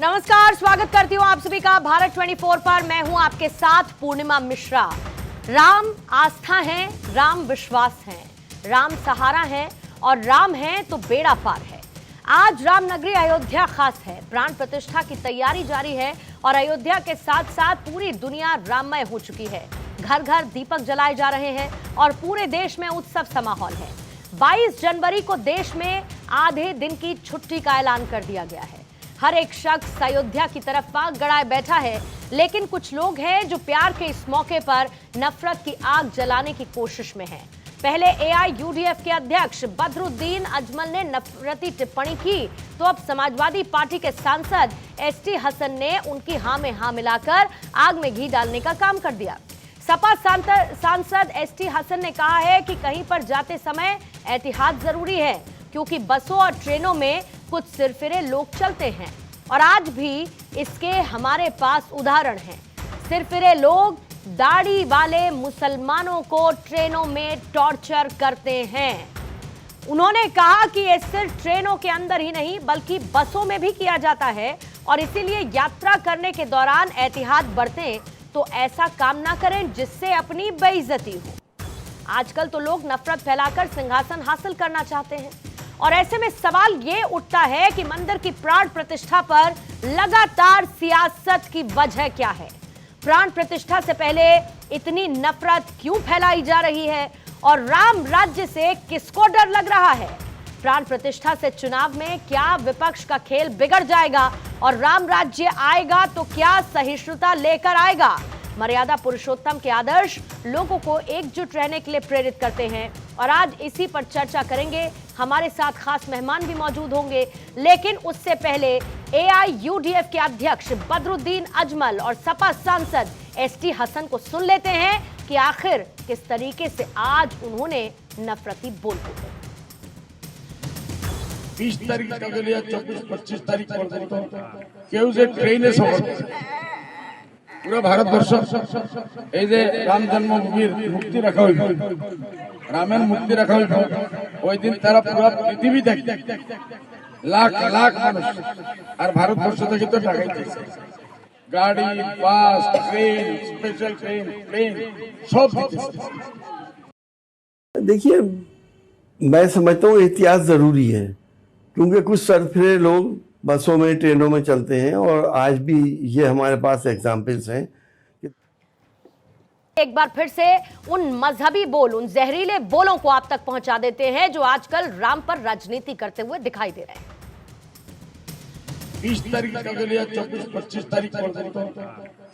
नमस्कार, स्वागत करती हूँ आप सभी का भारत 24 पर। मैं हूँ आपके साथ पूर्णिमा मिश्रा। राम आस्था है, राम विश्वास है, राम सहारा है और राम है तो बेड़ा पार है। आज राम नगरी अयोध्या खास है। प्राण प्रतिष्ठा की तैयारी जारी है और अयोध्या के साथ साथ पूरी दुनिया राममय हो चुकी है। घर घर दीपक जलाए जा रहे हैं और पूरे देश में उत्सव सा माहौल है। 22 जनवरी को देश में आधे दिन की छुट्टी का ऐलान कर दिया गया है। हर एक शख्स अयोध्या की तरफ पांव गड़ाए बैठा है, लेकिन कुछ लोग हैं जो प्यार के इस मौके पर नफरत की आग जलाने की कोशिश में हैं। पहले एआईयूडीएफ के अध्यक्ष बदरुद्दीन अजमल ने नफरती टिप्पणी की, तो अब समाजवादी पार्टी के सांसद एसटी हसन ने उनकी हां में हां मिलाकर आग में घी डालने का काम कर दिया। सपा सांसद एसटी हसन ने कहा है कि कहीं पर जाते समय एहतियात जरूरी है, क्योंकि बसों और ट्रेनों में कुछ सिरफिरे लोग चलते हैं और आज भी इसके हमारे पास उदाहरण हैं। सिरफिरे लोग दाढ़ी वाले मुसलमानों को ट्रेनों में टॉर्चर करते हैं। उन्होंने कहा कि ये सिर्फ ट्रेनों के अंदर ही नहीं बल्कि बसों में भी किया जाता है और इसीलिए यात्रा करने के दौरान एहतियात बरतें, तो ऐसा काम ना करें जिससे अपनी बेइज्जती हो। आजकल तो लोग नफरत फैलाकर सिंहासन हासिल करना चाहते हैं और ऐसे में सवाल ये उठता है कि मंदिर की प्राण प्रतिष्ठा पर लगातार सियासत की वजह क्या है। प्राण प्रतिष्ठा से पहले इतनी नफरत क्यों फैलाई जा रही है और राम राज्य से किसको डर लग रहा है। प्राण प्रतिष्ठा से चुनाव में क्या विपक्ष का खेल बिगड़ जाएगा और राम राज्य आएगा तो क्या सहिष्णुता लेकर आएगा। मर्यादा पुरुषोत्तम के आदर्श लोगों को एकजुट रहने के लिए प्रेरित करते हैं और आज इसी पर चर्चा करेंगे। हमारे साथ खास मेहमान भी मौजूद होंगे, लेकिन उससे पहले एआईयूडीएफ के अध्यक्ष बदरुद्दीन अजमल और सपा सांसद एसटी हसन को सुन लेते हैं कि आखिर किस तरीके से आज उन्होंने नफरती बोल बोले। 20 तारीख का लिए 24-25 तारीख केउ जे ट्रेने सफर पूरा भारत वर्ष এই যে রাম জন্মভূমির মুক্তি রাখা হইল, রামের মুক্তি রাখা হইল, ওই দিন তারা পুরো পৃথিবী দেখে লাখ লাখ মানুষ আর ভারতবর্ষ থেকে তো ঢাকাই দিয়েছে। গাড়ি, বাস, ট্রেন, স্পেশাল ট্রেन, প্লেन सब दिखे। देखिए, मैं समझता हूँ एहतियात ज़रूरी है, क्योंकि कुछ सरफिरे लोग बसों में ट्रेनों में चलते हैं और आज भी ये हमारे पास एग्जाम्पल्स हैं। एक बार फिर से उन मजहबी बोल, उन जहरीले बोलों को आप तक पहुंचा देते हैं जो आजकल राम पर राजनीति करते हुए दिखाई दे रहे हैं। 20 तारीख का लिए 24-25 तारीख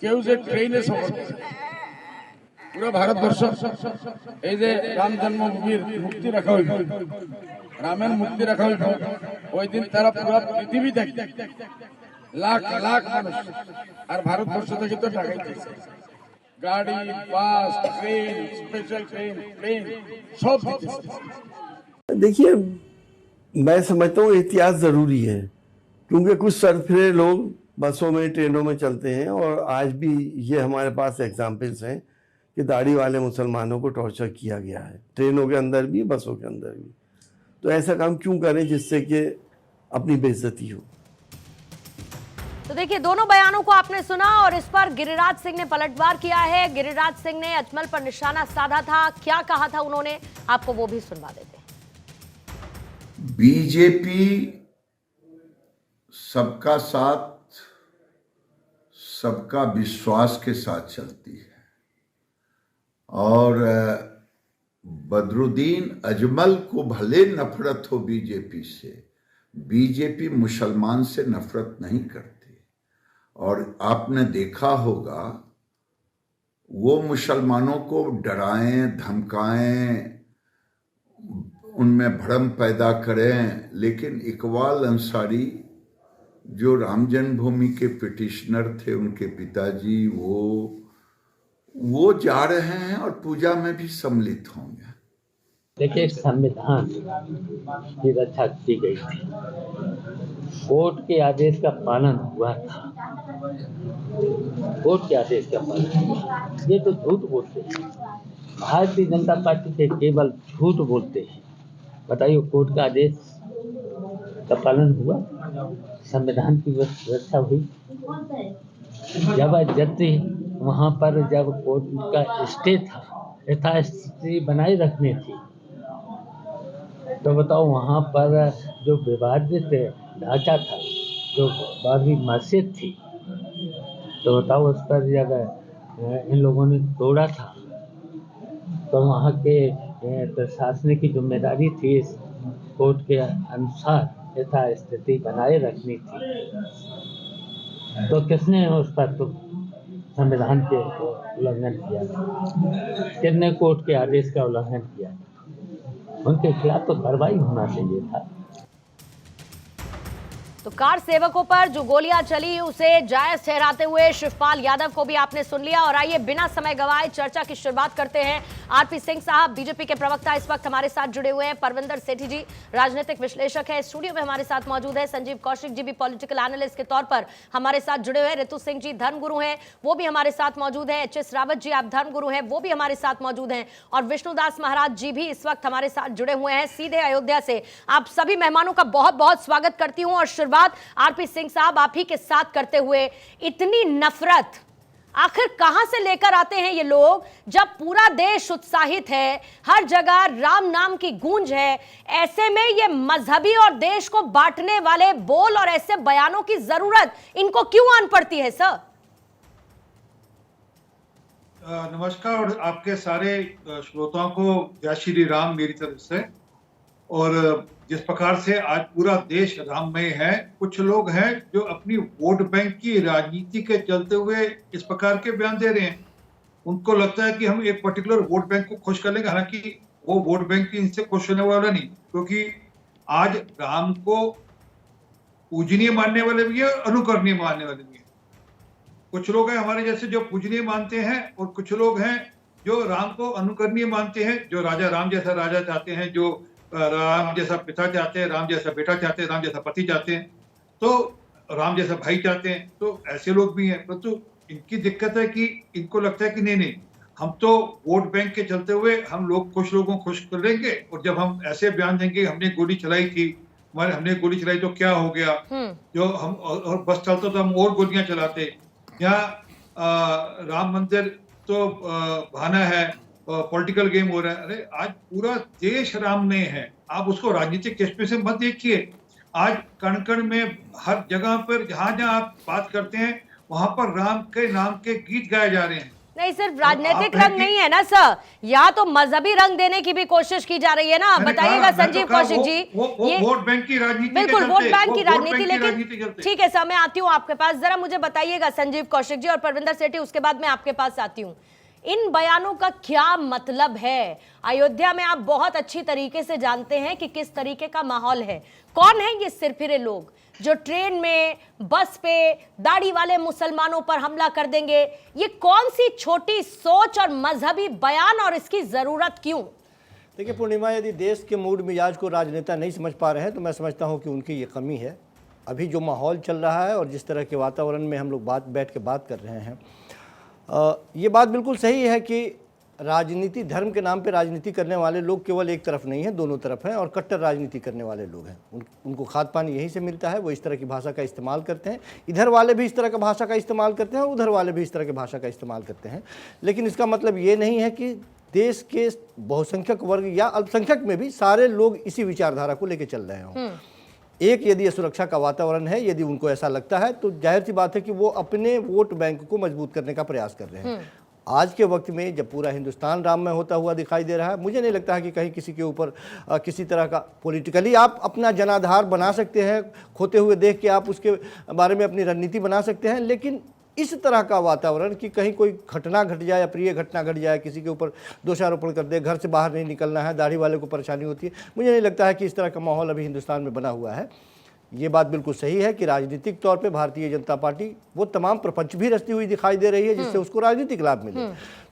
केउ जे ट्रेने सफर पूरा भारत वर्ष এই যে রাম জন্মভূমির মুক্তি রাখা হইল, রামের মুক্তি রাখা হইল, ওই দিন তারা পুরো পৃথিবী দেখে লাখ লাখ মানুষ আর ভারতবর্ষ থেকে তো ঢাকাই দিয়েছে। गाड़ी, बस, ट्रेन, स्पेशल ट्रेन, प्लेन सब दिखे। देखिए, मैं समझता हूँ एहतियात ज़रूरी है, क्योंकि कुछ सरफिरे लोग बसों में ट्रेनों में चलते हैं और आज भी ये हमारे पास एग्जाम्पल्स हैं कि दाढ़ी वाले मुसलमानों को टॉर्चर किया गया है, ट्रेनों के अंदर भी, बसों के अंदर भी। तो ऐसा काम क्यों करें जिससे कि अपनी बेइज्जती हो। तो देखिए, दोनों बयानों को आपने सुना और इस पर गिरिराज सिंह ने पलटवार किया है। गिरिराज सिंह ने अजमल पर निशाना साधा था। क्या कहा था उन्होंने, आपको वो भी सुनवा देते हैं। बीजेपी सबका साथ, सबका विश्वास के साथ चलती है और बदरुद्दीन अजमल को भले नफरत हो बीजेपी से, बीजेपी मुसलमान से नफरत नहीं करती। और आपने देखा होगा वो मुसलमानों को डराएं, धमकाएं, उनमें भ्रम पैदा करें, लेकिन इकबाल अंसारी जो राम जन्मभूमि के पिटिशनर थे, उनके पिताजी, वो जा रहे हैं और पूजा में भी सम्मिलित होंगे। देखिए, संविधान की रक्षा की गई थी, कोर्ट के आदेश का पालन हुआ था, कोर्ट के आदेश का पालन हुआ। ये तो झूठ बोलते हैं, भारतीय जनता पार्टी के केवल झूठ बोलते हैं। बताइए, कोर्ट का आदेश का पालन हुआ? संविधान की व्यवस्था हुई, जबरदस्ती वहाँ पर जब कोर्ट का स्टे था, यथास्थिति बनाए रखनी थी, तो बताओ वहाँ पर जो विवादित ढांचा था, जो बाबरी मस्जिद थी, तो बताओ उस पर जब इन लोगों ने तोड़ा था, तो वहाँ के प्रशासनिक की जिम्मेदारी थी इस कोर्ट के अनुसार यथास्थिति बनाए रखनी थी, तो किसने उस पर तो संविधान के उल्लंघन किया था? किसने कोर्ट के आदेश का उल्लंघन किया था? उनके खिलाफ तो कार्रवाई होना चाहिए था। तो कार सेवकों पर जो गोलियां चली उसे जायज ठहराते हुए शिवपाल यादव को भी आपने सुन लिया। और आइए बिना समय गवाए चर्चा की शुरुआत करते हैं। आरपी सिंह साहब बीजेपी के प्रवक्ता इस वक्त हमारे साथ जुड़े हुए हैं। परविंदर सेठी जी राजनीतिक विश्लेषक है, स्टूडियो में हमारे साथ मौजूद है। संजीव कौशिक जी भी पॉलिटिकल एनालिस्ट के तौर पर हमारे साथ जुड़े हुए हैं। ऋतु सिंह जी धर्मगुरु हैं, वो भी हमारे साथ मौजूद है। एच.एस. रावत जी आप धर्मगुरु हैं, वो भी हमारे साथ मौजूद हैं। और विष्णुदास महाराज जी भी इस वक्त हमारे साथ जुड़े हुए हैं सीधे अयोध्या से। आप सभी मेहमानों का बहुत बहुत स्वागत करती हूं। और शुरुआत आरपी सिंह साहब आप ही के साथ करते हुए, इतनी नफरत आखिर कहां से लेकर आते हैं ये लोग, जब पूरा देश उत्साहित है, हर जगह राम नाम की गूंज है, ऐसे में ये मजहबी और देश को बांटने वाले बोल और ऐसे बयानों की जरूरत इनको क्यों आन पड़ती है सर? नमस्कार और आपके सारे श्रोताओं को जय श्री राम मेरी तरफ से। और जिस प्रकार से आज पूरा देश राममय है, कुछ लोग हैं जो अपनी वोट बैंक की राजनीति के चलते हुए इस प्रकार के बयान दे रहे हैं। उनको लगता है कि हम एक पर्टिकुलर वोट बैंक को खुश कर लेंगे, हालांकि वो वोट बैंक की इनसे खुश होने वाला नहीं, क्योंकि आज राम को पूजनीय मानने वाले भी है, अनुकरणीय मानने वाले भी है। कुछ लोग हैं हमारे जैसे जो पूजनीय मानते हैं, और कुछ लोग हैं जो राम को अनुकरणीय मानते हैं, जो राजा राम जैसा राजा चाहते हैं, जो राम जैसा पिता चाहते हैं, राम जैसा बेटा चाहते हैं, राम जैसा पति चाहते हैं, तो राम जैसा भाई चाहते हैं। तो ऐसे लोग भी हैं, परंतु इनकी दिक्कत है कि इनको लगता है कि नहीं, हम तो वोट बैंक के चलते हुए हम लोग कुछ लोगों को खुश कर लेंगे, और जब हम ऐसे बयान देंगे हमने गोली चलाई थी, हमने गोली चलाई तो क्या हो गया, जो हम और बस चलता तो हम और गोलियां चलाते। यहाँ राम मंदिर तो बहाना है, पॉलिटिकल गेम हो रहा है। अरे आज पूरा देश राम में है, आप उसको राजनीतिक चश्मे से मत देखिए। आज कण कण में हर जगह पर जहां जहां आप बात करते हैं वहां पर राम के नाम के गीत गाए जा रहे हैं। नहीं, सिर्फ राजनीतिक रंग नहीं है ना सर, या तो मजहबी रंग देने की भी कोशिश की जा रही है ना। बताइएगा संजीव कौशिक जी, ये वोट बैंक की राजनीति, बिल्कुल वोट बैंक की राजनीति, लेकिन ठीक है सर, मैं आती हूँ आपके पास। जरा मुझे बताइएगा संजीव कौशिक जी और परविंदर सेठी, उसके बाद मैं आपके पास आती हूँ। इन बयानों का क्या मतलब है? अयोध्या में आप बहुत अच्छी तरीके से जानते हैं कि किस तरीके का माहौल है। कौन है ये सिरफिरे लोग जो ट्रेन में, बस पे दाढ़ी वाले मुसलमानों पर हमला कर देंगे? ये कौन सी छोटी सोच और मजहबी बयान, और इसकी जरूरत क्यों? देखिए पूर्णिमा, यदि देश के मूड मिजाज को राजनेता नहीं समझ पा रहे हैं तो मैं समझता हूं कि उनकी ये कमी है। अभी जो माहौल चल रहा है और जिस तरह के वातावरण में हम लोग बैठ के बात कर रहे हैं, ये बात बिल्कुल सही है कि राजनीति, धर्म के नाम पे राजनीति करने वाले लोग केवल एक तरफ नहीं हैं, दोनों तरफ हैं, और कट्टर राजनीति करने वाले लोग हैं। उनको खाद पानी यहीं से मिलता है, वो इस तरह की भाषा का इस्तेमाल करते हैं। इधर वाले भी इस तरह का भाषा का इस्तेमाल करते हैं और उधर वाले भी इस तरह की भाषा का इस्तेमाल करते हैं। लेकिन इसका मतलब ये नहीं है कि देश के बहुसंख्यक वर्ग या अल्पसंख्यक में भी सारे लोग इसी विचारधारा को लेकर चल रहे हों। एक यदि सुरक्षा का वातावरण है, यदि उनको ऐसा लगता है, तो जाहिर सी बात है कि वो अपने वोट बैंक को मजबूत करने का प्रयास कर रहे हैं। आज के वक्त में जब पूरा हिंदुस्तान राम में होता हुआ दिखाई दे रहा है, मुझे नहीं लगता है कि कहीं किसी के ऊपर किसी तरह का पॉलिटिकली आप अपना जनाधार बना सकते हैं, खोते हुए देख के आप उसके बारे में अपनी रणनीति बना सकते हैं। लेकिन इस तरह का वातावरण कि कहीं कोई घटना घट जाए, अप्रिय घटना घट जाए, किसी के ऊपर दोषारोपण कर दे, घर से बाहर नहीं निकलना है, दाढ़ी वाले को परेशानी होती है, मुझे नहीं लगता है कि इस तरह का माहौल अभी हिंदुस्तान में बना हुआ है। ये बात बिल्कुल सही है कि राजनीतिक तौर पे भारतीय जनता पार्टी वो तमाम प्रपंच भी रचती हुई दिखाई दे रही है जिससे उसको राजनीतिक लाभ मिले।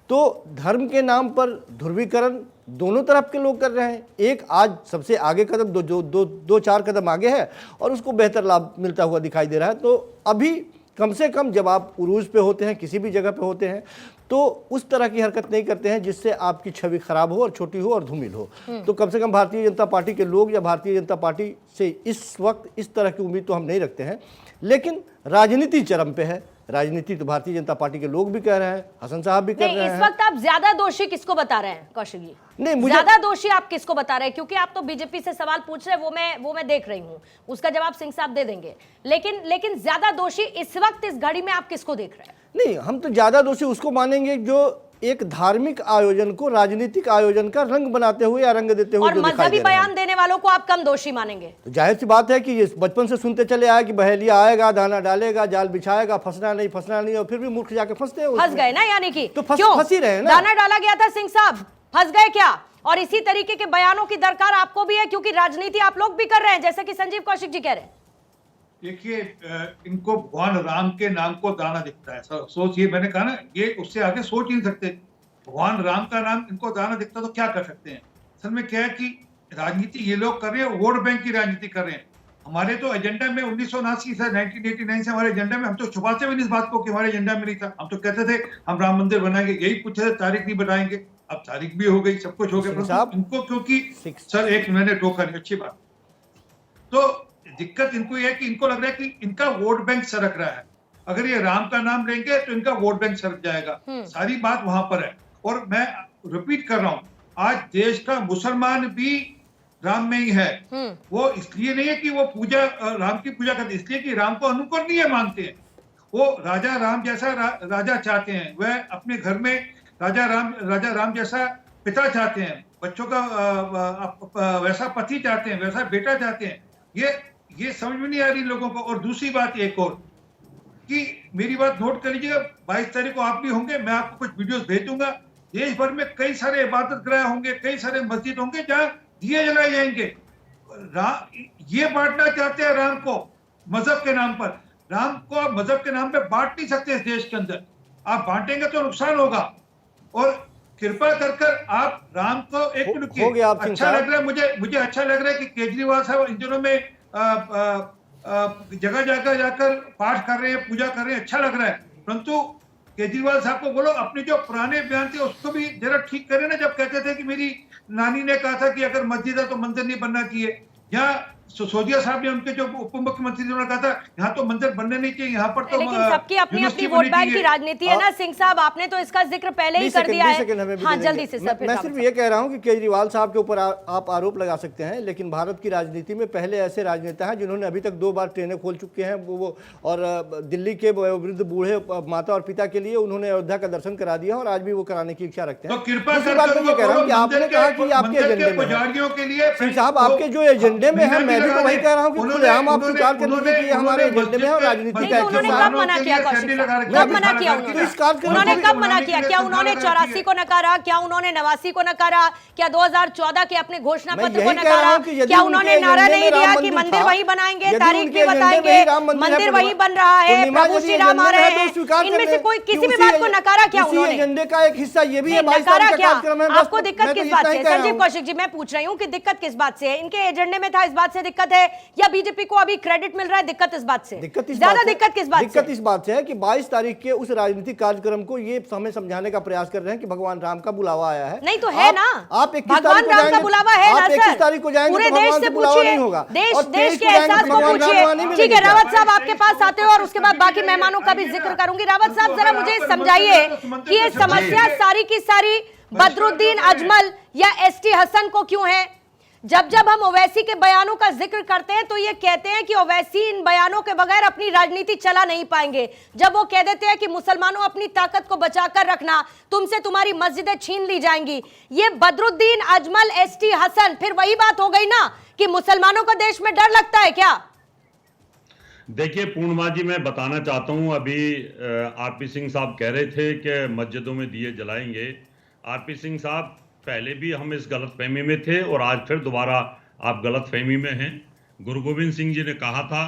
तो धर्म के नाम पर ध्रुवीकरण दोनों तरफ के लोग कर रहे हैं। एक आज सबसे आगे कदम दो चार कदम आगे है और उसको बेहतर लाभ मिलता हुआ दिखाई दे रहा है। तो अभी कम से कम जब आप उरूज पे होते हैं, किसी भी जगह पे होते हैं, तो उस तरह की हरकत नहीं करते हैं जिससे आपकी छवि खराब हो और छोटी हो और धूमिल हो। तो कम से कम भारतीय जनता पार्टी के लोग या भारतीय जनता पार्टी से इस वक्त इस तरह की उम्मीद तो हम नहीं रखते हैं। लेकिन राजनीति चरम पे है, राजनीति तो भारतीय जनता पार्टी के लोग भी कह रहे हैं, हसन साहब भी कर रहे हैं। इस वक्त आप ज्यादा दोषी किसको बता रहे हैं कौशिक जी? नहीं, मुझे ज्यादा दोषी आप किसको बता रहे हैं? क्योंकि आप तो बीजेपी से सवाल पूछ रहे हैं, वो मैं देख रही हूं, उसका जवाब सिंह साहब दे देंगे। लेकिन ज्यादा दोषी इस वक्त इस घड़ी में आप किसको देख रहे हैं? नहीं, हम तो ज्यादा दोषी उसको मानेंगे जो एक धार्मिक आयोजन को राजनीतिक आयोजन का रंग बनाते हुए या रंग देते हुए और मजहबी बयान देने वालों को आप कम दोषी मानेंगे? तो जाहिर सी बात है कि ये बचपन से सुनते चले आए कि बहेलिया आएगा, दाना डालेगा, जाल बिछाएगा, फंसना नहीं, और फिर भी मूर्ख जाके फंसते हैं। फंस गए ना, यानी कि तो फंस ही रहे ना। दाना डाला गया था सिंह साहब, फंस गए क्या? और इसी तरीके के बयानों की दरकार आपको भी है, क्योंकि राजनीति आप लोग भी कर रहे हैं, जैसे कि संजीव कौशिक जी कह रहे हैं। देखिए, इनको भगवान राम के नाम को दाना दिखता है। सोचिए, मैंने कहा ना, ये उससे आगे सोच ही नहीं सकते। भगवान राम का नाम इनको दाना दिखता तो क्या कर सकते हैं? असल में क्या है कि राजनीति ये लोग कर रहे हैं, वोट बैंक की राजनीति कर रहे हैं। हमारे तो एजेंडा में 1979 से 1989 से हमारे एजेंडा में, हम तो छुपाते भी नहीं इस बात को कि हमारे एजेंडा में नहीं था। हम तो कहते थे हम राम मंदिर बनाएंगे, यही पूछे थे, तारीख नहीं बनाएंगे। अब तारीख भी हो गई, सब कुछ हो गया। इनको क्योंकि सर एक मैंने टोका नहीं, अच्छी बात। तो दिक्कत इनको यह है कि इनको लग रहा है कि इनका वोट बैंक सरक रहा है। अगर ये राम का नाम लेंगे तो इनका वोट बैंक सरक जाएगा। सारी बात वहां पर है। और मैं रिपीट कर रहा हूं, आज देश का मुसलमान भी राम में ही है। वो इसलिए नहीं है कि वो राम की पूजा करते, इसलिए कि राम को अनुकरणीय मानते हैं। वो राजा राम जैसा राजा चाहते हैं, वह अपने घर में राजा राम जैसा पिता चाहते हैं, बच्चों का वैसा पति चाहते हैं, वैसा बेटा चाहते हैं। ये समझ में नहीं आ रही लोगों को। और दूसरी बात एक और कि मेरी बात नोट कर लीजिएगा, 22 तारीख को आप भी होंगे, मैं आपको कुछ वीडियोस भेज दूंगा। देश भर में कई सारे इबादत गृह होंगे, कई सारे मस्जिद होंगे जहां दिए जलाए जाएंगे। ये बांटना चाहते हैं राम को मजहब के नाम पर। राम को आप मजहब के नाम पे बांट नहीं सकते इस देश के अंदर। आप बांटेंगे तो नुकसान होगा। और कृपा कर आप राम को एक मिनट की, अच्छा लग रहा है मुझे अच्छा लग रहा है कि केजरीवाल साहब इन दिनों में जगह जगह जाकर पाठ कर रहे हैं, पूजा कर रहे हैं, अच्छा लग रहा है। परंतु केजरीवाल साहब को बोलो अपने जो पुराने बयान थे उसको भी जरा ठीक करें ना। जब कहते थे कि मेरी नानी ने कहा था कि अगर मस्जिद है तो मंदिर नहीं बनना चाहिए, या सिसोदिया साहब ने, उनके जो उप मुख्यमंत्री थे, उन्होंने कहा था यहाँ तो मंदिर बनने नहीं चाहिए, यहाँ पर तो लेकिन सबकी अपनी अपनी वोट बैंक की राजनीति है ना सिंह साहब, आपने तो इसका जिक्र पहले ही कर दिया है। हाँ, जल्दी से सर। मैं सिर्फ ये कह रहा हूँ कि केजरीवाल साहब के ऊपर आप आरोप लगा सकते हैं, लेकिन भारत की राजनीति में पहले ऐसे राजनेता हैं जिन्होंने अभी तक 2 बार ट्रेनें खोल चुके हैं वो, और दिल्ली के वृद्ध बूढ़े माता और पिता के लिए उन्होंने अयोध्या का दर्शन करा दिया और आज भी वो कराने की इच्छा रखते हैं। दूसरी बात मैं ये कह रहा हूँ कि आपने कहा कि आपके एजेंडे में, सिंह साहब आपके जो एजेंडे में है, मैं भी तो वही कह रहा हूँ कि खुलेआम आप स्वीकार कर लीजिए कि हमारे एजेंडे में और राजनीति का उन्होंने कब मना किया कौशिक साहब? कब मना किया उन्होंने कब मना किया? क्या उन्होंने 84 को नकारा? क्या उन्होंने 89 को नकारा? क्या 2014 के अपने घोषणा पत्र को नकारा? क्या उन्होंने नारा नहीं दिया कि मंदिर वही बनाएंगे, तारीख भी बताएंगे, मंदिर वही बन रहा है, प्रभु श्री राम आ रहे हैं? इनमें से कोई किसी भी बात को नकारा क्या उन्होंने? एजेंडे का एक हिस्सा ये भी है। नकारा क्या? आपको दिक्कत किस बात से? संजीव कौशिक जी, मैं पूछ रही हूँ कि दिक्कत किस बात से है? इनके एजेंडे में था, इस बात से दिक्कत है, या बीजेपी को अभी क्रेडिट मिल रहा है? दिक्कत इस बात से, ज्यादा दिक्कत किस बात से? दिक्कत इस बात से है कि 22 तारीख के उस राजनीतिक कार्यक्रम को ये हमें समझाने का प्रयास कर रहे हैं कि भगवान राम का बुलावा आया है। नहीं तो है ना, आप 21 भगवान राम का बुलावा है ना सर। 21 तारीख को जाएंगे पूरे तो देश भगवान से से बुलावा पूछिए, नहीं होगा। देश के एहसास को पूछिए। ठीक है, रावत साहब आपके पास आते हो और उसके बाद बाकी मेहमानों का भी जिक्र करूंगी। रावत साहब जरा मुझे समझाइए कि ये समस्या सारी की सारी बदरुद्दीन अजमल या एसटी हसन को क्यों है? जब हम ओवैसी के बयानों का जिक्र करते हैं तो ये कहते हैं कि ओवैसी इन बयानों के बगैर अपनी राजनीति चला नहीं पाएंगे। जब वो कह देते हैं कि मुसलमानों अपनी ताकत को बचाकर रखना, तुमसे तुम्हारी मस्जिदें छीन ली जाएंगी, ये बदरुद्दीन अजमल, एसटी हसन, फिर वही बात हो गई ना कि मुसलमानों को देश में डर लगता है क्या? देखिए पूर्णिमा जी, मैं बताना चाहता हूं, अभी आरपी सिंह साहब कह रहे थे कि मस्जिदों में दिए जलाएंगे। आरपी सिंह साहब, पहले भी हम इस गलतफहमी में थे और आज फिर दोबारा आप गलतफहमी में हैं। गुरु गोविंद सिंह जी ने कहा था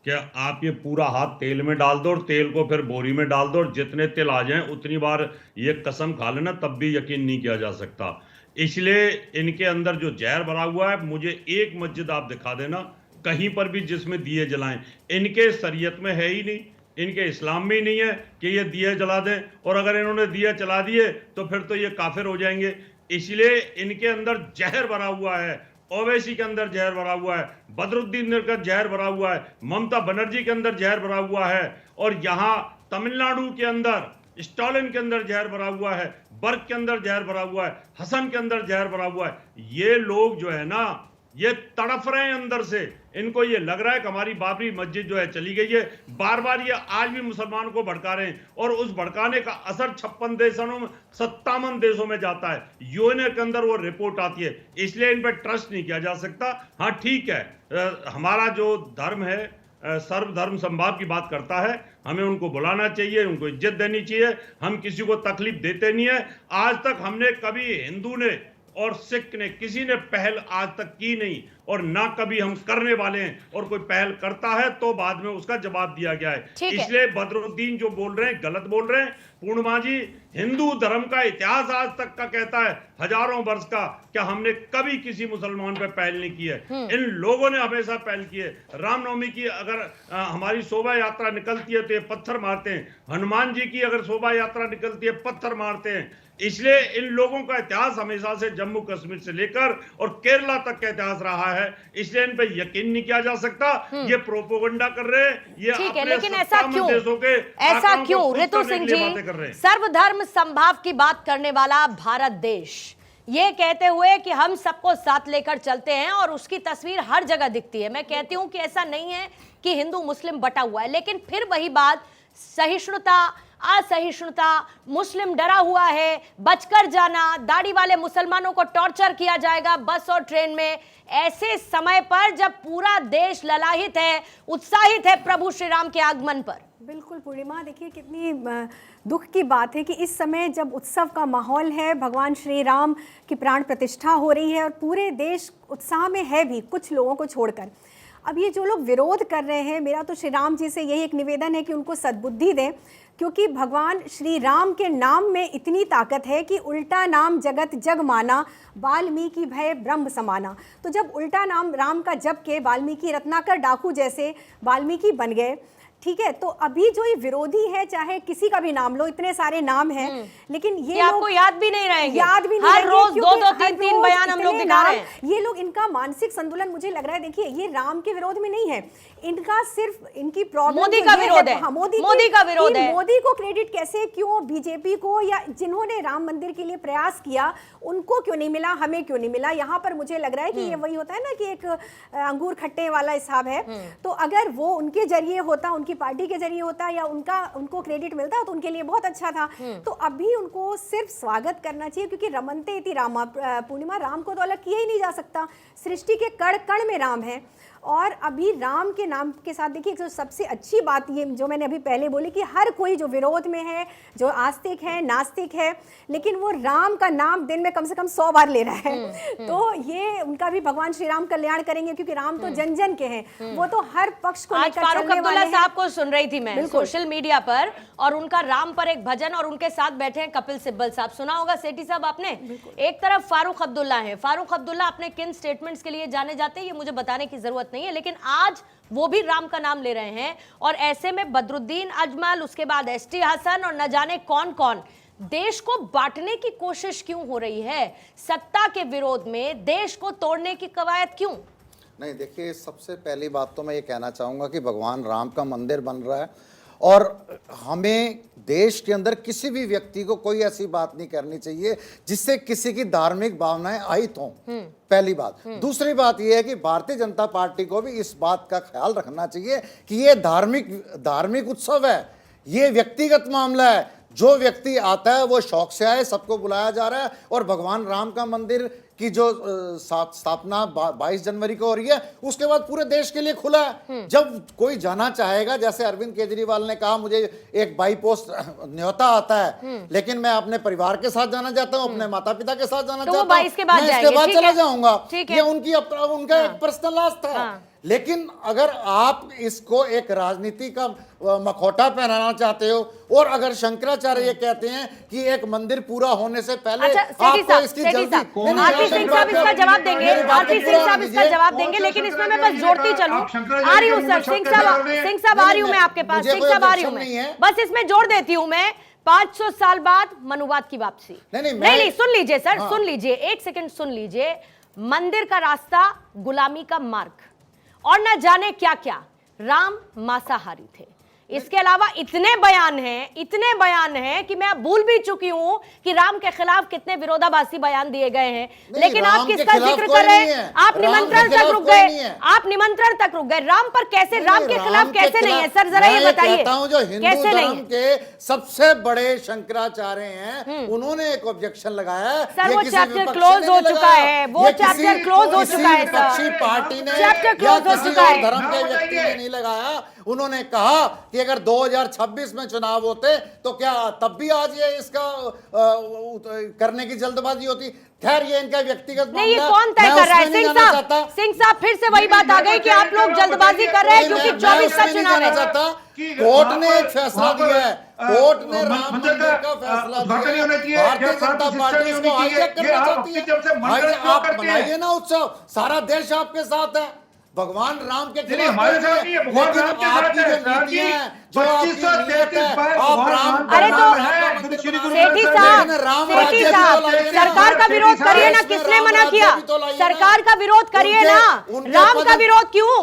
कि आप ये पूरा हाथ तेल में डाल दो और तेल को फिर बोरी में डाल दो और जितने तेल आ जाएं उतनी बार ये कसम खा लेना, तब भी यकीन नहीं किया जा सकता। इसलिए इनके अंदर जो जहर भरा हुआ है, मुझे एक मस्जिद आप दिखा देना कहीं पर भी जिसमें दिए जलाएं। इनके शरीयत में है ही नहीं। इनके इस्लाम में ही नहीं है कि ये दिए जला दें, और अगर इन्होंने दिए जला दिए तो फिर तो ये काफिर हो जाएंगे। इसलिए इनके अंदर जहर भरा हुआ है, ओवैसी के अंदर जहर भरा हुआ है, बदरुद्दीन का जहर भरा हुआ है, ममता बनर्जी के अंदर जहर भरा हुआ है, और यहाँ तमिलनाडु के अंदर स्टालिन के अंदर जहर भरा हुआ है, बर्ग के अंदर जहर भरा हुआ है, हसन के अंदर जहर भरा हुआ है। ये लोग जो है ना, ये तड़फ रहे हैं अंदर से। इनको ये लग रहा है कि हमारी बाबरी मस्जिद जो है चली गई है। बार बार ये आज भी मुसलमानों को भड़का रहे हैं, और उस भड़काने का असर 56 देशों में 57 देशों में जाता है। यूएनए के अंदर वो रिपोर्ट आती है, इसलिए इन पर ट्रस्ट नहीं किया जा सकता। हाँ ठीक है, हमारा जो धर्म है सर्वधर्म समभाव की बात करता है, हमें उनको बुलाना चाहिए, उनको इज्जत देनी चाहिए। हम किसी को तकलीफ देते नहीं है। आज तक हमने कभी हिंदू ने और सिख ने किसी ने पहल आज तक की नहीं, और ना कभी हम करने वाले हैं। और कोई पहल करता है तो बाद में उसका जवाब दिया गया है। इसलिए बदरुद्दीन जो बोल रहे हैं गलत बोल रहे हैं। पूर्णिमा जी, हिंदू धर्म का इतिहास आज तक का कहता है, हजारों वर्ष का, क्या हमने कभी किसी मुसलमान पे पहल नहीं की है। इन लोगों ने हमेशा पहल की है। रामनवमी की अगर हमारी शोभा यात्रा निकलती है तो ये पत्थर मारते हैं। हनुमान जी की अगर शोभा यात्रा निकलती है पत्थर मारते हैं। इसलिए इन लोगों का इतिहास हमेशा से जम्मू कश्मीर से लेकर और केरला तक का इतिहास रहा है। इसलिए इन पे यकीन नहीं किया जा सकता। ये प्रोपोगंडा कर रहे हैं, ये ठीक है, अपने लेकिन ऐसा क्यों, देशों के ऐसा क्यों आंकड़ों को ऋतु खुद सिंह करने के लिए जी, बातें कर रहे हैं। सर्वधर्म समभाव की बात करने वाला भारत देश, ये कहते हुए कि हम सबको साथ लेकर चलते हैं, और उसकी तस्वीर हर जगह दिखती है। मैं कहती हूं कि ऐसा नहीं है कि हिंदू मुस्लिम बटा हुआ है, लेकिन फिर वही बात, सहिष्णुता असहिष्णुता, मुस्लिम डरा हुआ है, बचकर जाना, दाढ़ी वाले मुसलमानों को टॉर्चर किया जाएगा बस और ट्रेन में। ऐसे समय पर जब पूरा देश ललाहित है, उत्साहित है प्रभु श्री राम के आगमन पर। बिल्कुल पूर्णिमा, देखिए कितनी दुख की बात है कि इस समय जब उत्सव का माहौल है, भगवान श्री राम की प्राण प्रतिष्ठा हो रही है और पूरे देश उत्साह में है भी, कुछ लोगों को छोड़कर। अब ये जो लोग विरोध कर रहे हैं, मेरा तो श्री राम जी से यही एक निवेदन है कि उनको सद्बुद्धि दें, क्योंकि भगवान श्री राम के नाम में इतनी ताकत है कि उल्टा नाम जगत जग माना, वाल्मीकि भय ब्रह्म समाना। तो जब उल्टा नाम राम का जप के वाल्मीकि रत्नाकर डाकू जैसे वाल्मीकि बन गए, ठीक है, तो अभी जो ये विरोधी है, चाहे किसी का भी नाम लो, इतने सारे नाम हैं, लेकिन ये आपको याद भी नहीं रहेंगे, याद भी नहीं हर रोज क्योंकि 2-2 3-3 बयान हम लोग दिखा रहे हैं। ये लोग, इनका मानसिक संतुलन मुझे लग रहा है, देखिए ये राम के विरोध में नहीं है, इनका सिर्फ इनकी प्रॉब्लम मोदी का विरोध है। हाँ, मोदी का विरोध है। मोदी को क्रेडिट कैसे, क्यों बीजेपी को, या जिन्होंने राम मंदिर के लिए प्रयास किया उनको क्यों नहीं मिला, हमें क्यों नहीं मिला। यहाँ पर मुझे लग रहा है कि ये वही होता है ना कि एक अंगूर खट्टे वाला हिसाब है। तो अगर वो उनके जरिए होता, उनकी पार्टी के जरिए होता, या उनको क्रेडिट मिलता तो उनके लिए बहुत अच्छा था। तो अभी उनको सिर्फ स्वागत करना चाहिए, क्योंकि रमनते इति रामा, पूर्णिमा, राम को तो अलग किया ही नहीं जा सकता। सृष्टि के कण कण में राम है, और अभी राम के नाम के साथ देखिए जो सबसे अच्छी बात ये जो मैंने अभी पहले बोली कि हर कोई जो विरोध में है, जो आस्तिक है, नास्तिक है, लेकिन वो राम का नाम दिन में कम से कम 100 बार ले रहा है। तो ये उनका भी भगवान श्री राम कल्याण करेंगे, क्योंकि राम तो जन जन के हैं, वो तो हर पक्ष को आज फारूक अब्दुल्ला साहब को सुन रही थी मैं सोशल मीडिया पर, और उनका राम पर एक भजन, और उनके साथ बैठे हैं कपिल सिब्बल साहब। सुना होगा सेठी साहब आपने। एक तरफ फारूक अब्दुल्ला है, फारूक अब्दुल्ला अपने किन स्टेटमेंट्स के लिए जाने जाते हैं ये मुझे बताने की जरूरत नहीं है, लेकिन आज वो भी राम का नाम ले रहे हैं। और ऐसे में बदरुद्दीन अजमल, उसके बाद एसटी हसन, और न जाने कौन कौन देश को बांटने की कोशिश क्यों हो रही है, सत्ता के विरोध में देश को तोड़ने की कवायद क्यों। नहीं, देखिए, सबसे पहली बात तो मैं ये कहना चाहूँगा कि भगवान राम का मंदिर बन रहा है, और हमें देश के अंदर किसी भी व्यक्ति को कोई ऐसी बात नहीं करनी चाहिए जिससे किसी की धार्मिक भावनाएं आहित हों। पहली बात। दूसरी बात यह है कि भारतीय जनता पार्टी को भी इस बात का ख्याल रखना चाहिए कि ये धार्मिक उत्सव है, ये व्यक्तिगत मामला है। जो व्यक्ति आता है वो शौक से आए, सबको बुलाया जा रहा है, और भगवान राम का मंदिर की जो स्थापना 22 जनवरी को हो रही है, उसके बाद पूरे देश के लिए खुला है। जब कोई जाना चाहेगा, जैसे अरविंद केजरीवाल ने कहा मुझे एक बाई पोस्ट न्योता आता है, लेकिन मैं अपने परिवार के साथ जाना चाहता हूँ, अपने माता पिता के साथ जाना चाहता हूँ, मैं इसके बाद चला जाऊंगा, ये उनका एक पर्सनल आस्था है। लेकिन अगर आप इसको एक राजनीति का मखौटा पहनाना चाहते हो, और अगर शंकराचार्य ये कहते हैं कि एक मंदिर पूरा होने से पहले अच्छा, आपको इसकी जल्दी, आरपी सिंह साहब इसका जवाब देंगे, आरपी सिंह साहब इसका जवाब देंगे, लेकिन इसमें मैं बस जोड़ती चलूं। आ रही हूँ सर, सिंह साहब आ रही हूँ मैं आपके पास, सिंह साहब आ रही हूँ मैं, बस इसमें जोड़ देती हूँ मैं। 500 साल बाद मनुवाद की वापसी। नहीं, सुन लीजिए सर, सुन लीजिए, एक सेकंड सुन लीजिए। मंदिर का रास्ता, गुलामी का मार्ग, और न जाने क्या क्या। राम मांसाहारी थे। इसके अलावा इतने बयान हैं कि मैं भूल भी चुकी हूं कि राम के खिलाफ कितने विरोधाभासी बयान दिए गए हैं। लेकिन आप किसका जिक्र कर रहे हैं? आप निमंत्रण तक रुक गए, राम पर कैसे, राम के खिलाफ कैसे नहीं है सर, जरा ये बताइए कैसे नहीं है? के सबसे बड़े शंकराचार्य हैं, उन्होंने एक ऑब्जेक्शन लगाया सर। वो चैप्टर क्लोज हो चुका है, वो चैप्टर क्लोज हो चुका है सर, पार्टी ने, चैप्टर क्लोज हो चुका है, धर्म के व्यक्ति ने नहीं लगाया। उन्होंने कहा कि अगर 2026 में चुनाव होते तो क्या तब भी आज ये इसका करने की जल्दबाजी होती? खैर, ये इनका व्यक्तिगत नहीं, ये कौन तय कर रहा है? सिंह साहब फिर से वही बात आ गई कि आप लोग जल्दबाजी कर रहे हैं क्योंकि 24 का चुनाव है। कोर्ट ने एक फैसला दिया है, कोर्ट ने राम मंदिर का फैसला दिया है। भारतीय जनता पार्टी इसको हाईजैक करना चाहती है। आप बनाइए ना उत्सव, सारा देश आपके साथ है। भगवान राम के खिलाफ हमारे साथ नहीं है, भगवान राम के साथ है। 2533 बार अरे तो सेठी साहब, सरकार का विरोध करिए ना, किसने मना किया? सरकार का विरोध करिए ना, राम का विरोध क्यों?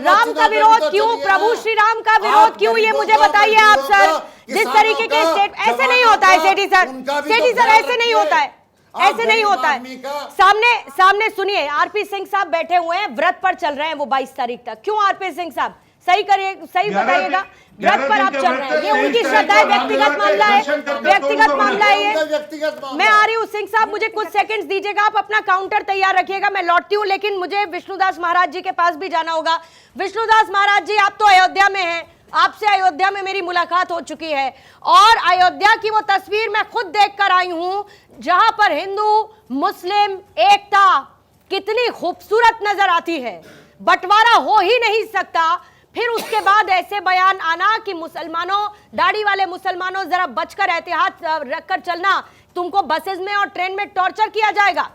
राम का विरोध क्यों? प्रभु श्री राम का विरोध क्यों? ये मुझे बताइए आप सर। जिस तरीके के स्टेट, ऐसे नहीं होता है सेठी सर, ऐसे नहीं होता है, ऐसे नहीं होता है। सामने सुनिए, आरपी सिंह साहब बैठे हुए हैं, व्रत पर चल रहे हैं वो 22 तारीख तक। क्यों आरपी सिंह साहब, सही करिए, सही बताइएगा, व्रत पर आप चल रहे हैं, ये उनकी श्रद्धा है, व्यक्तिगत मामला है, व्यक्तिगत मामला है ये। मैं आ रही हूँ सिंह साहब, मुझे कुछ सेकंड्स दीजिएगा, आप अपना काउंटर तैयार रखिएगा, मैं लौटती हूँ, लेकिन मुझे विष्णुदास महाराज जी के पास भी जाना होगा। विष्णुदास महाराज जी, आप तो अयोध्या में हैं, आपसे अयोध्या में मेरी मुलाकात हो चुकी है, और अयोध्या की वो तस्वीर मैं खुद देखकर आई हूं जहां पर हिंदू मुस्लिम एकता कितनी खूबसूरत नजर आती है। बंटवारा हो ही नहीं सकता। फिर उसके बाद ऐसे बयान आना कि मुसलमानों, दाढ़ी वाले मुसलमानों, जरा बचकर एहतियात रखकर चलना, तुमको बसेस में और ट्रेन में टॉर्चर किया जाएगा।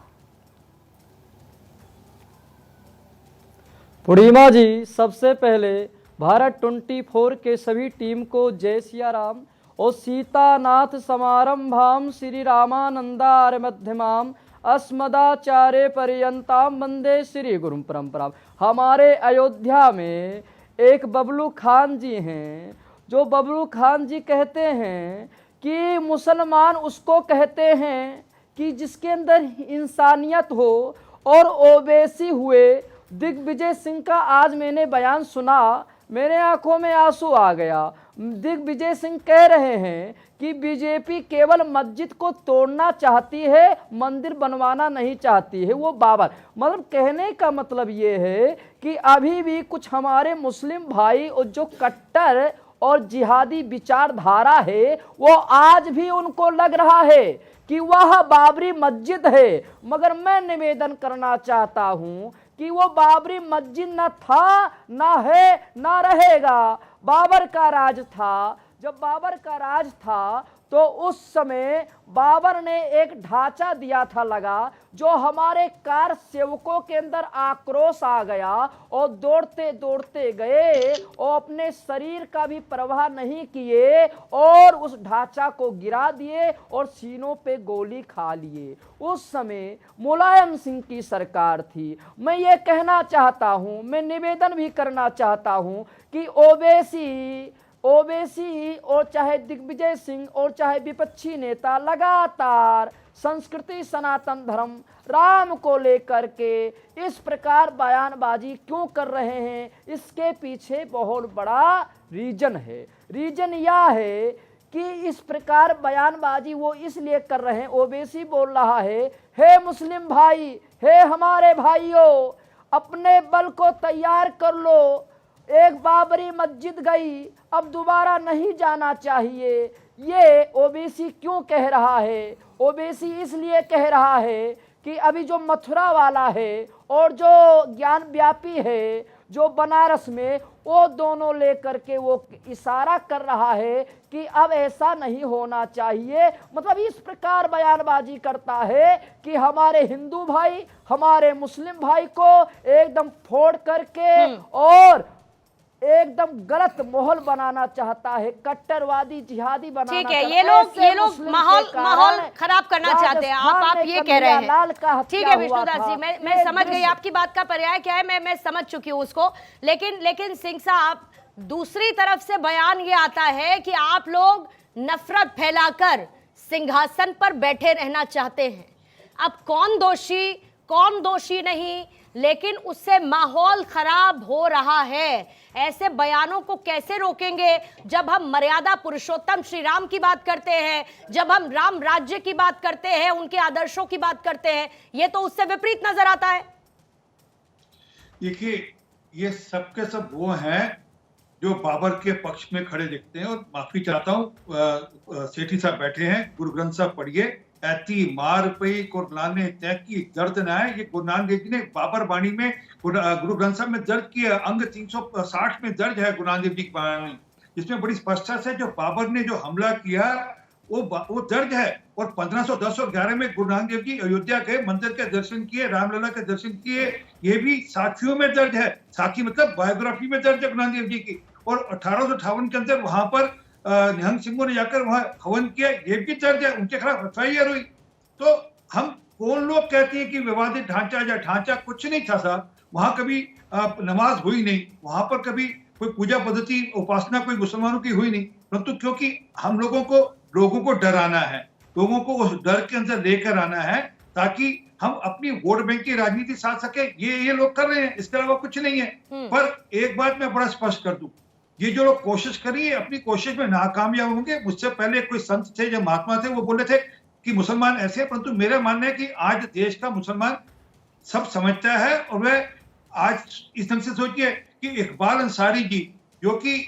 पूर्णिमा जी, सबसे पहले भारत 24 के सभी टीम को जय सिया राम और सीतानाथ समारंभाम श्री रामानंदार मध्यमाम अस्मदाचार्य पर्यंताम वंदे श्री गुरु परंपराम। हमारे अयोध्या में एक बबलू खान जी हैं, जो बबलू खान जी कहते हैं कि मुसलमान उसको कहते हैं कि जिसके अंदर इंसानियत हो, और ओवैसी हुए दिग्विजय सिंह का आज मैंने बयान सुना, मेरे आंखों में आंसू आ गया। दिग्विजय सिंह कह रहे हैं कि बीजेपी केवल मस्जिद को तोड़ना चाहती है, मंदिर बनवाना नहीं चाहती है। वो बाबर, मतलब कहने का मतलब ये है कि अभी भी कुछ हमारे मुस्लिम भाई और जो कट्टर और जिहादी विचारधारा है, वो आज भी उनको लग रहा है कि वह बाबरी मस्जिद है। मगर मैं निवेदन करना चाहता हूँ कि वो बाबरी मस्जिद न था, न है, न रहेगा। बाबर का राज था, जब बाबर का राज था तो उस समय बाबर ने एक ढांचा दिया था लगा, जो हमारे कार सेवकों के अंदर आक्रोश आ गया और दौड़ते दौड़ते गए और अपने शरीर का भी परवाह नहीं किए और उस ढांचा को गिरा दिए और सीनों पे गोली खा लिए। उस समय मुलायम सिंह की सरकार थी। मैं ये कहना चाहता हूँ, मैं निवेदन भी करना चाहता हूँ कि ओवैसी और चाहे दिग्विजय सिंह और चाहे विपक्षी नेता लगातार संस्कृति, सनातन धर्म, राम को लेकर के इस प्रकार बयानबाजी क्यों कर रहे हैं? इसके पीछे बहुत बड़ा रीजन है। रीजन यह है कि इस प्रकार बयानबाजी वो इसलिए कर रहे हैं, ओवैसी बोल रहा है, हे मुस्लिम भाई, हे हमारे भाइयों, अपने बल को तैयार कर लो, एक बाबरी मस्जिद गई, अब दोबारा नहीं जाना चाहिए। ये ओवैसी क्यों कह रहा है? ओवैसी इसलिए कह रहा है कि अभी जो मथुरा वाला है और जो ज्ञान व्यापी है, जो बनारस में, वो दोनों लेकर के वो इशारा कर रहा है कि अब ऐसा नहीं होना चाहिए। मतलब इस प्रकार बयानबाजी करता है कि हमारे हिंदू भाई, हमारे मुस्लिम भाई को एकदम फोड़ करके और एकदम गलत माहौल बनाना चाहता है, कट्टरवादी जिहादी बनाना। ठीक है, ये लोग माहौल खराब करना चाहते हैं, आप ये कह रहे हैं। ठीक है विष्णुदास जी, मैं समझ गई आपकी बात का पर्याय क्या है, मैं समझ चुकी हूँ उसको। लेकिन सिंह साहब, दूसरी तरफ से बयान ये आता है कि आप लोग नफरत फैलाकर सिंहासन पर बैठे रहना चाहते हैं। अब कौन दोषी नहीं, लेकिन उससे माहौल खराब हो रहा है। ऐसे बयानों को कैसे रोकेंगे जब हम मर्यादा पुरुषोत्तम श्री राम की बात करते हैं, जब हम राम राज्य की बात करते हैं, उनके आदर्शों की बात करते हैं? ये तो उससे विपरीत नजर आता है। देखिए, ये सबके सब वो हैं जो बाबर के पक्ष में खड़े दिखते हैं। और माफी चाहता हूँ, सेठी साहब बैठे हैं, गुरु ग्रंथ साहब पढ़िए। ऐती मार पई कुरलाने तय की दर्द न है। ये गुरु नानक देव जी ने बाबर बाणी में, गुरु ग्रंथ साहब में दर्ज किया, अंग 360 में दर्ज है गुरु नानक देव जी की बाणी, जिसमें बड़ी स्पष्टता से जो बाबर ने जो हमला किया वो दर्ज है। और 1510 और 11 में गुरु नानक देव जी अयोध्या गए, मंदिर के दर्शन किए, रामलला के दर्शन किए, ये भी साखियों में दर्ज है। साखी मतलब बायोग्राफी में दर्ज है गुरु नानक देव जी की। और 1858 के अंदर वहां पर निहंग सिंह ने जाकर वहां हवन किया, ये भी दर्ज है, उनके खिलाफ एफआईआर हुई। तो हम कौन लोग कहते हैं कि विवादित ढांचा या ढांचा कुछ नहीं था साहब, वहां कभी नमाज हुई नहीं, वहां पर कभी कोई पूजा पद्धति उपासना कोई मुसलमानों की हुई नहीं, परंतु क्योंकि हम लोगों को डराना है, लोगों को उस डर के अंदर लेकर आना है ताकि हम अपनी वोट बैंक की राजनीति साध सके। ये लोग कर रहे हैं, इसके अलावा कुछ नहीं है। पर एक बात मैं बड़ा स्पष्ट कर दूं, ये जो लोग कोशिश करिए अपनी कोशिश में नाकामयाब होंगे। मुझसे पहले कोई संत थे, जो महात्मा थे, वो बोले थे कि मुसलमान ऐसे हैं, परंतु मेरा मानना है कि आज देश का मुसलमान सब समझता है। और वह आज इस ढंग से सोचिए कि इकबाल अंसारी जी, जो कि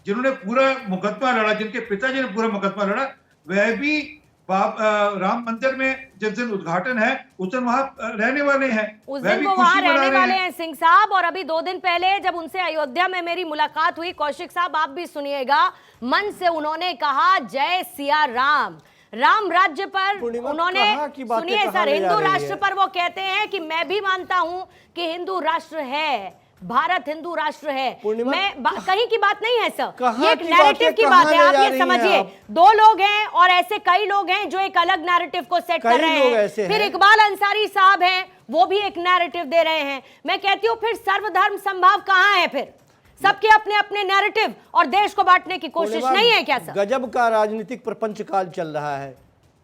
जिन्होंने पूरा मुकदमा लड़ा, जिनके पिताजी ने पूरा मुकदमा लड़ा, वह भी राम मंदिर में जिस दिन उद्घाटन है उस दिन वहां रहने वाले हैं, उस दिन वो वहां रहने वाले हैं सिंह साहब। और अभी 2 दिन पहले जब उनसे अयोध्या में मेरी मुलाकात हुई, कौशिक साहब आप भी सुनिएगा, मन से उन्होंने कहा जय सिया राम। राम राज्य पर उन्होंने, सुनिए सर, हिंदू राष्ट्र पर वो कहते हैं कि मैं भी मानता हूं कि हिंदू राष्ट्र है, भारत हिंदू राष्ट्र है। मैं कहीं की बात नहीं है सर, ये एक नैरेटिव की बात है, आप ये समझिए। 2 लोग हैं और ऐसे कई लोग हैं जो एक अलग नैरेटिव को सेट कर रहे हैं। फिर इकबाल अंसारी साहब हैं, वो भी एक नैरेटिव दे रहे हैं। मैं कहती हूँ फिर सर्वधर्म संभाव कहाँ है? फिर सबके अपने अपने नैरेटिव और देश को बांटने की कोशिश नहीं है क्या सर? गजब का राजनीतिक प्रपंच काल चल रहा है।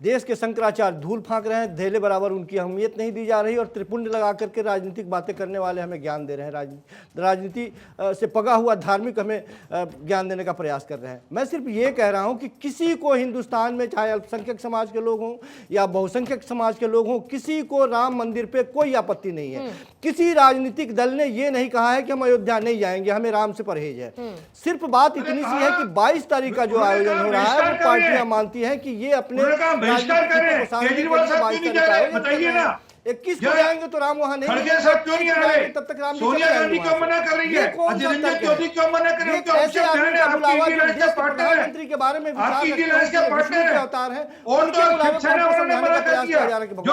देश के शंकराचार्य धूल फांक रहे हैं, धेले बराबर उनकी अहमियत नहीं दी जा रही, और त्रिपुंड लगा करके राजनीतिक बातें करने वाले हमें ज्ञान दे रहे हैं, राजनीति से पगा हुआ धार्मिक हमें ज्ञान देने का प्रयास कर रहे हैं। मैं सिर्फ ये कह रहा हूं कि किसी को हिंदुस्तान में, चाहे अल्पसंख्यक समाज के लोग हों या बहुसंख्यक समाज के लोग हों, किसी को राम मंदिर पर कोई आपत्ति नहीं है। किसी राजनीतिक दल ने यह नहीं कहा है कि हम अयोध्या नहीं जाएंगे, हमें राम से परहेज है। सिर्फ बात इतनी सी है कि 22 तारीख का जो आयोजन हो रहा है, वो पार्टियां मानती हैं कि ये अपने बहिष्कार करें। केजरीवाल साहब क्यों नहीं जा रहे, बताइए ना। 21 को जाएंगे तो राम वहां नहीं, खड़गे साहब क्यों नहीं आ रहे, तब तक राम सोनिया गांधी क्यों मना कर रही है, अजय रंजन चौधरी क्यों मना कर रहे हैं? प्रधानमंत्री के बारे में अवतार है, और जो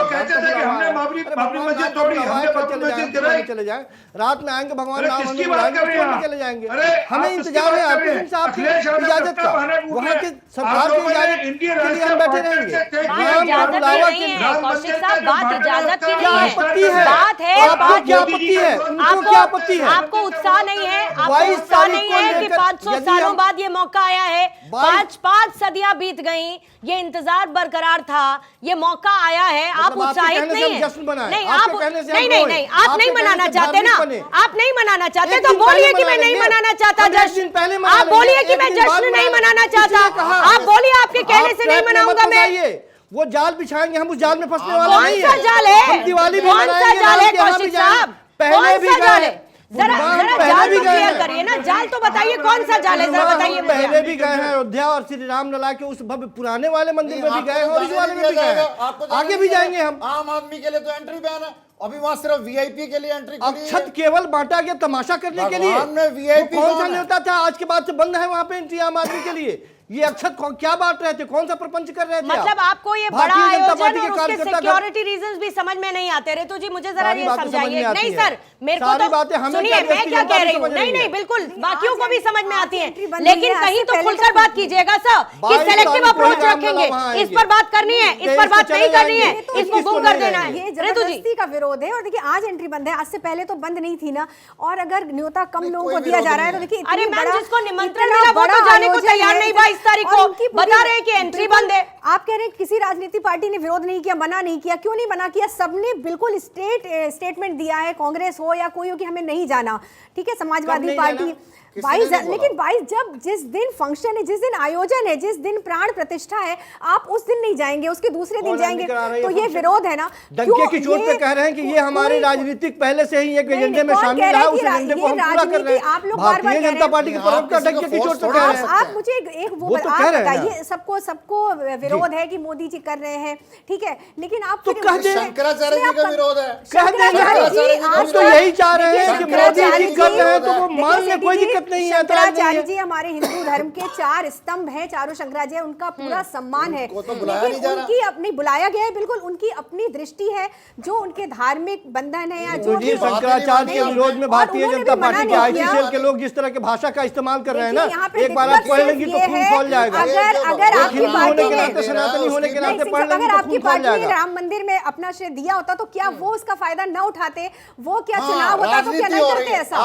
कहते थे कि हमने बाबरी मस्जिद तोड़ी, हमने बाबरी मस्जिद गिराई, चले जाए, रात में आएंगे भगवान राम, किसकी बात कर रहे हैं? चले जाएंगे। हमें इंतजार है आरपी साहब की इजाजत का, वहाँ के सरकार की इजाजत के लिए हम बैठे रहेंगे। बात इजाजत की नहीं है, बात है, बात क्या आपत्ति है, क्या आपत्ति है? आपको उत्साह नहीं है, आपको उत्साह नहीं है कि 500 सालों बाद ये मौका आया है, 5 सदियां बीत गई, ये इंतजार बरकरार था, ये मौका आया है, आप उत्साहित नहीं है? नहीं, आप नहीं, आप नहीं मनाना चाहते ना, आप नहीं मनाना चाहते तो बोलिए कि मैं नहीं मनाना चाहता जश्न, आप बोलिए कि मैं जश्न नहीं मनाना चाहता, आप बोलिए आपके कहने से नहीं मनाऊंगा मैं। वो जाल बिछाएंगे, हम उस जाल में फंसने वाले नहीं है। कौन सा जाल है? हम दिवाली भी कौन सा जाल है कौशिक साहब? पहले भी जाल है? जरा जाल तो क्लियर करिए ना, जाल तो बताइए कौन सा जाल है, जरा बताइए मुझे। पहले भी गए हैं अयोध्या और श्री रामलला के उस भव्य पुराने वाले मंदिर में भी गए हैं और इस वाले में भी गए हैं, आगे भी जाएंगे हम। आम आदमी के लिए तो एंट्री बैन है, अभी वहां सिर्फ वीआईपी के लिए एंट्री अब छत केवल बांटा गया तमाशा करने के लिए। वीआईपी कौन सा न्योता था आज के बाद से बंद है वहां पे एंट्री आम आदमी के लिए? ये अक्षत क्या बांट रहे थे, कौन सा प्रपंच कर रहे थे? मतलब आपको ये बड़ा आयोजन और उसके सिक्योरिटी रीजंस भी समझ में नहीं आते। ऋतु जी मुझे जरा ये समझाइए। नहीं सर, मेरे को तो सुनिए, मैं क्या कह रही हूँ, नहीं बिल्कुल बाकियों को भी समझ में आती है, लेकिन कहीं तो खुलकर बात कीजिएगा सर कि सेलेक्टिव अप्रोच रखेंगे, इस पर बात करनी है, इस पर बात नहीं करनी है, इसको गुम कर देना है। ये जबरदस्ती का विरोध है। और देखिए आज एंट्री बंद है, आज से पहले तो बंद नहीं थी ना। और अगर न्योता कम लोगों को दिया जा रहा है तो देखिए, अरे मैम जिसको निमंत्रण मिला वो तो जाने को तैयार नहीं 22 तारीख को, बता रहे हैं कि एंट्री बंद है। आप कह रहे हैं किसी राजनीतिक पार्टी ने विरोध नहीं किया, मना नहीं किया, क्यों नहीं मना किया? सबने बिल्कुल स्टेटमेंट दिया है, कांग्रेस हो या कोई हो, कि हमें नहीं जाना। ठीक है, समाजवादी पार्टी 22, लेकिन 22 जब जिस दिन फंक्शन है, जिस दिन आयोजन है, जिस दिन प्राण प्रतिष्ठा है, आप उस दिन नहीं जाएंगे, उसके दूसरे दिन जाएंगे, तो ये विरोध है ना। डंके की चोट पे कह रहे हैं कि ये हमारे राजनीतिक पहले से ही एक एजेंडे में शामिल है, उस एजेंडे को हम पूरा कर रहे हैं। आप लोग भारतीय जनता पार्टी के प्रवक्ता डंके की चोट पे कह रहे हैं। आप मुझे एक वो बताइए, सबको विरोध है कि मोदी जी कर रहे हैं, ठीक है, लेकिन आप तो कह दें शंकराचार्य जी का विरोध है, कह दें हम तो यही चाह रहे हैं कि मोदी जी कर रहे हैं तो वो मान ले, कोई दिक्कत नहीं है। शंकराचार्य जी हमारे हिंदू धर्म के 4 स्तंभ हैं, चारों शंकराचार्य, उनका पूरा सम्मान है, लेकिन उनकी अपनी बुलाया गया है, बिल्कुल उनकी अपनी दृष्टि है, जो उनके धार्मिक बंधन है या जो भी शंकराचार्य के विरोध में भारतीय जनता पार्टी के आईटी सेल के लोग जिस तरह की भाषा का इस्तेमाल कर रहे हैं ना, एक बार आप पढ़ लेंगे तो खून खोल जाएगा। अगर आपकी पार्टी ने सनातनी होने के नाते पढ़ लेंगे अगर तो आपकी खून खोल पार्टी ने जाएगा। राम मंदिर में अपना श्रेय दिया होता तो क्या वो उसका फायदा न उठाते? वो क्या चुनाव होता तो क्या नहीं करते ऐसा?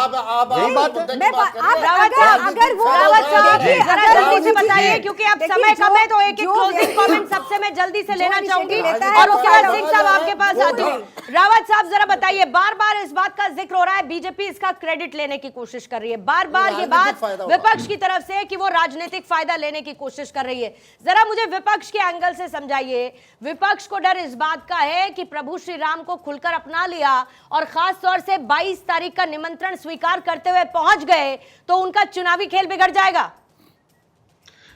यही बात है। अगर वो जल्दी से बताइए क्योंकि अब समय कम है, तो एक क्लोजिंग कमेंट सबसे मैं जल्दी से लेना चाहूंगी और उसके बाद सिंह साहब आपके पास आती हूँ। रावत साहब जरा बताइए, बार बार इस बात का जिक्र हो रहा है, बीजेपी इसका क्रेडिट लेने की कोशिश कर रही है, बार बार ये बात विपक्ष की तरफ से कि वो राजनीतिक फायदा लेने की कोशिश कर रही है। जरा मुझे विपक्ष के एंगल से समझाइए। विपक्ष को डर इस बात का है कि प्रभु श्री राम को खुलकर अपना लिया और खास तौर से 22 तारीख का निमंत्रण स्वीकार करते हुए पहुंच गए तो उनका चुनावी खेल बिगड़ जाएगा।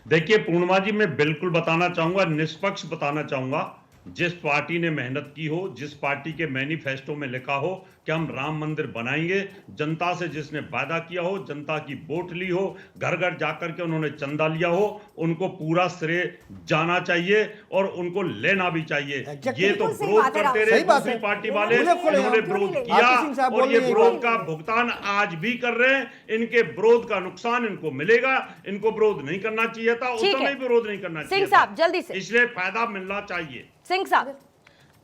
देखिए पूर्णिमा जी, मैं बिल्कुल बताना चाहूंगा, निष्पक्ष बताना चाहूंगा, जिस पार्टी ने मेहनत की हो, जिस पार्टी के मैनिफेस्टो में लिखा हो कि हम राम मंदिर बनाएंगे, जनता से जिसने वादा किया हो, जनता की वोट ली हो, घर घर जाकर के उन्होंने चंदा लिया हो, उनको पूरा श्रेय जाना चाहिए और उनको लेना भी चाहिए। ये तो विरोध करते रहे दूसरी पार्टी वाले, इन्होंने विरोध किया और ये विरोध का भुगतान आज भी कर रहे हैं। इनके विरोध का नुकसान इनको मिलेगा, इनको विरोध नहीं करना चाहिए था, उस समय विरोध नहीं करना चाहिए सिंह साहब जल्दी से, इसलिए फायदा मिलना चाहिए। सिंह साहब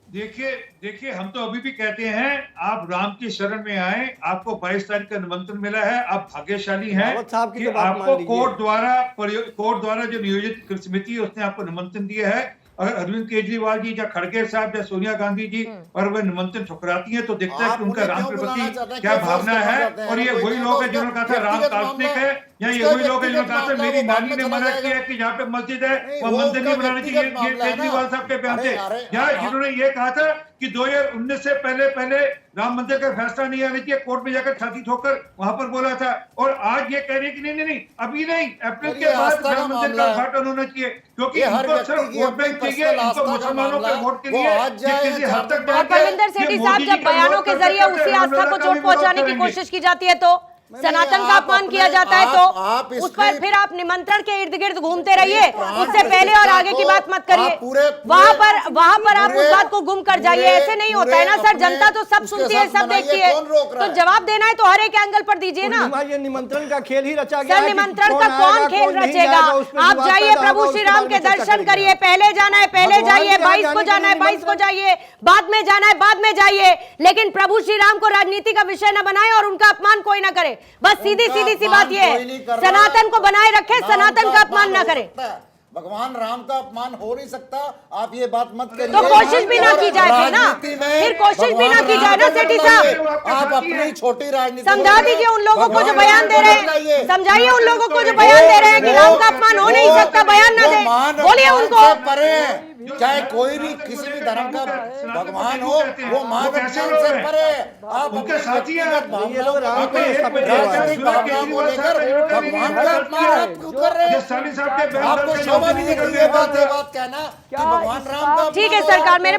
देखिए हम तो अभी भी कहते हैं आप राम की शरण में आए, आपको 22 तारीख का निमंत्रण मिला है, आप भाग्यशाली हैं कि आपको कोर्ट द्वारा जो नियोजित समिति है उसने आपको निमंत्रण दिया है। अगर अरविंद केजरीवाल जी या खड़गे साहब या सोनिया गांधी जी और वह निमंत्रण ठुकराती हैं तो दिखता है कि उनका राम के प्रति क्या भावना है। और ये वही लोग हैं जिन्होंने कहा था राम काल्पनिक है, या ये वही लोग हैं जिन्होंने कहा था मेरी नानी ने मना किया है कि जहाँ पे मस्जिद है वह मंदिर नहीं बनानी चाहिए, ये केजरीवाल साहब के बयान थे। या जिन्होंने ये कहा था कि 2019 से पहले राम मंदिर का फैसला नहीं आना चाहिए, कोर्ट में जाकर छाती ठोकर वहां पर बोला था, और आज ये कह रहे हैं कि नहीं अभी नहीं, अप्रैल के बाद राम मंदिर का उद्घाटन होना चाहिए, क्योंकि इनको सिर्फ वोट बैंक चाहिए, इनको मुसलमानों के वोट के लिए किसी हद तक। परविंदर सेठी साहब, जब बयानों के जरिए उसी आस्था को चोट पहुंचाने की कोशिश की जाती है तो सनातन का अपमान किया जाता है तो उस पर फिर आप निमंत्रण के इर्द गिर्द घूमते रहिए, उससे पहले और आगे की बात मत करिए। वहां पर आप उस बात को गुम कर जाइए, ऐसे नहीं होता है ना सर। जनता तो सब सुनती है, सब देखती है, तो जवाब देना है तो हर एक एंगल पर दीजिए ना। ये निमंत्रण का खेल ही रचा गया। सर निमंत्रण का कौन खेल रचेगा? आप जाइए प्रभु श्री राम के दर्शन करिए, पहले जाना है पहले जाइए, 22 को जाना है 22 को जाइए, बाद में जाना है बाद में जाइए, लेकिन प्रभु श्री राम को राजनीति का विषय न बनाए और उनका अपमान कोई ना करे। बस सीधी सी बात यह है, सनातन को बनाए रखे, सनातन का अपमान ना करे। भगवान राम का अपमान हो नहीं सकता, आप ये बात मत करिए। तो कोशिश भी ना की जाए ना, फिर कोशिश भी ना की जाए ना सेठी साहब। आप अपनी छोटी राजनीति समझा दीजिए उन लोगों को जो बयान दे रहे हैं, समझाइए उन लोगों को जो बयान दे रहे हैं कि राम का अपमान हो नहीं सकता, बयान ना दे। बोलिए अपमान उनको। से परे है। चाहे कोई भी किसी भी धर्म का भगवान हो, वो मानव ज्ञान से परे है। आप उनके साथी हैं। राजनीतिक भावनाओं को लेकर भगवान का अपमान आप क्यों कर रहे हैं? आपको शोभा भी नहीं देती ये बात कहना कि भगवान राम का ठीक है सरकार, मेरे